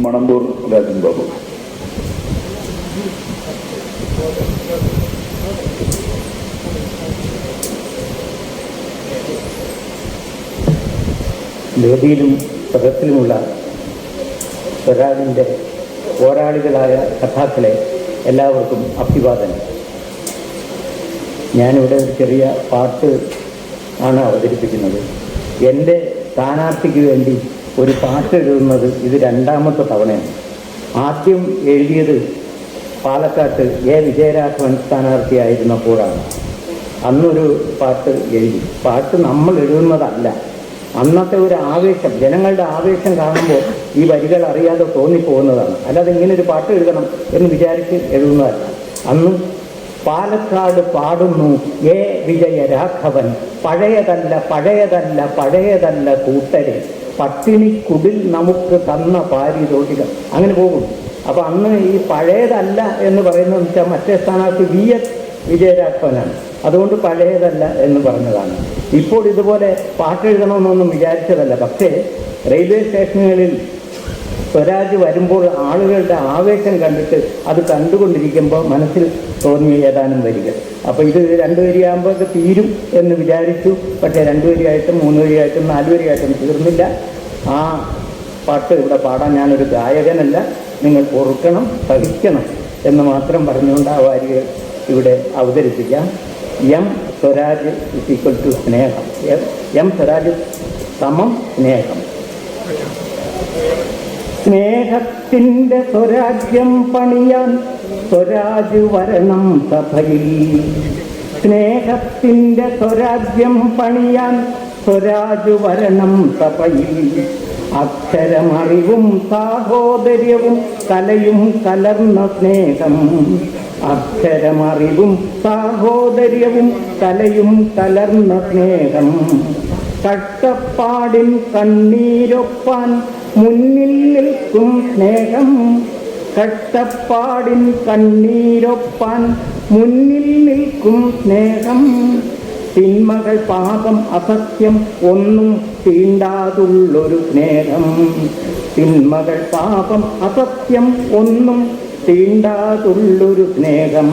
മണമ്പൂർ രാജൻ ബാബു. വേദിയിലും സദസ്സിലുമുള്ള സ്വരാജിൻ്റെ പോരാളികളായ കഥാക്കളെ എല്ലാവർക്കും അഭിവാദനം. ഞാനിവിടെ ഒരു ചെറിയ പാട്ട് ആണ് അവതരിപ്പിക്കുന്നത്. എൻ്റെ സ്ഥാനാർത്ഥിക്ക് വേണ്ടി ഒരു പാട്ട് എഴുതുന്നത് ഇത് രണ്ടാമത്തെ തവണയാണ്. ആദ്യം എഴുതിയത് പാലക്കാട്ട് എ വിജയരാഘവൻ സ്ഥാനാർത്ഥിയായിരുന്നപ്പോഴാണ്. അന്നൊരു പാട്ട് എഴുതി. പാട്ട് നമ്മൾ എഴുതുന്നതല്ല, അന്നത്തെ ഒരു ആവേശം, ജനങ്ങളുടെ ആവേശം കാണുമ്പോൾ ഈ വരികൾ അറിയാതെ തോന്നിപ്പോകുന്നതാണ്. അല്ലാതെ ഇങ്ങനെ ഒരു പാട്ട് എഴുതണം എന്ന് വിചാരിച്ച് എഴുതുന്നതല്ല. അന്ന് പാലക്കാട് പാടുന്നു എ വിജയരാഘവൻ, പഴയതല്ല പഴയതല്ല പഴയതല്ല കൂട്ടരെ, പട്ടിണിക്കുടിൽ നമുക്ക് തന്ന പാരിതോഷികം. അങ്ങനെ പോകും. അപ്പൊ അന്ന് ഈ പഴയതല്ല എന്ന് പറയുന്നത് വെച്ചാൽ മറ്റേ സ്ഥാനാർത്ഥി VS വിജയരാഘവനാണ്. അതുകൊണ്ട് പഴയതല്ല എന്ന് പറഞ്ഞതാണ്. ഇപ്പോൾ ഇതുപോലെ പാട്ടെഴുതണമെന്നൊന്നും വിചാരിച്ചതല്ല. പക്ഷേ റെയിൽവേ സ്റ്റേഷനുകളിൽ സ്വരാജ് വരുമ്പോൾ ആളുകളുടെ ആവേശം കണ്ടിട്ട് അത് കണ്ടുകൊണ്ടിരിക്കുമ്പോൾ മനസ്സിൽ തോന്നിയ ഏതാനും വരികൾ. അപ്പോൾ ഇത് 2 വരിയാകുമ്പോൾ തീരും എന്ന് വിചാരിച്ചു. പക്ഷേ 2 വരിയായിട്ടും 3 വരിയായിട്ടും 4 വരിയായിട്ടും തീർന്നില്ല. ആ പാട്ട് ഇവിടെ പാടാൻ ഞാനൊരു ഗായകനല്ല, നിങ്ങൾ പൊറുക്കണം, സഹിക്കണം എന്ന് മാത്രം പറഞ്ഞുകൊണ്ട് ആ വരികൾ ഇവിടെ അവതരിപ്പിക്കാം. എം സ്വരാജ് = സ്നേഹം. എം സ്വരാജ് സമം സ്നേഹം. സ്നേഹത്തിൻ്റെ സ്വരാജ്യം പണിയാൻ സ്വരാജ് വരണം സഭയിൽ. സ്നേഹത്തിൻ്റെ സ്വരാജ്യം പണിയാൻ സ്വരാജ് വരണം സഭയിൽ. അക്ഷരമറിവും സാഹോദര്യവും കലയും കലർന്ന സ്നേഹം. അക്ഷരമറിവും സാഹോദര്യവും കലയും കലർന്ന സ്നേഹം. കഷ്ടപ്പാടിൻ കണ്ണീരൊപ്പാൻ മുന്നിൽ നിൽക്കും സ്നേഹം. കഷ്ടപ്പാടിൻ കണ്ണീരൊപ്പാൻ മുന്നിൽ നിൽക്കും സ്നേഹം. തിന്മകൾ പാപം അസത്യം ഒന്നും തീണ്ടാതുള്ളൊരു സ്നേഹം. തിന്മകൾ പാപം അസത്യം ഒന്നും തീണ്ടാതുള്ളൊരു സ്നേഹം.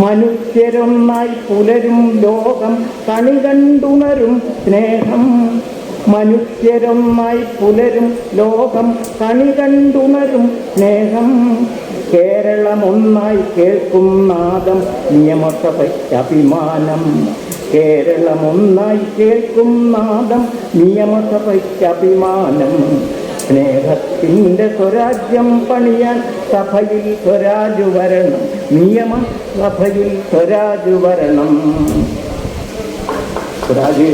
മനുഷ്യരൊന്നായി പുലരും ലോകം കണി കണ്ടുണരും സ്നേഹം. മനുഷ്യരൊന്നായി പുലരും ലോകം കണി കണ്ടുണരും സ്നേഹം. കേരളമൊന്നായി കേൾക്കും നാദം നിയമസഭയ്ക്ക് അഭിമാനം. കേരളമൊന്നായി കേൾക്കും നാദം നിയമസഭയ്ക്ക് അഭിമാനം. സ്നേഹത്തിൻ്റെ സ്വരാജ്യം പണിയാൻ സഭയിൽ സ്വരാജ് വരണം. നിയമ സഭയിൽ സ്വരാജ് വരണം. സ്വരാജ്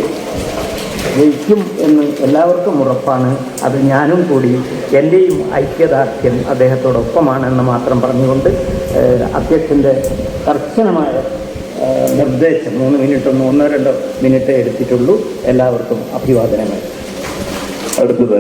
ജയിക്കും എന്ന് എല്ലാവർക്കും ഉറപ്പാണ്. അത് ഞാനും കൂടി എൻ്റെയും ഐക്യദാർഢ്യം അദ്ദേഹത്തോടൊപ്പമാണെന്ന് മാത്രം പറഞ്ഞുകൊണ്ട് അധ്യക്ഷൻ്റെ കർശനമായ നിർദ്ദേശം 3 മിനിറ്റ് 1-2 മിനിറ്റ് എടുത്തിട്ടുള്ളൂ. എല്ലാവർക്കും അഭിവാദനങ്ങൾ. അടുത്തതായി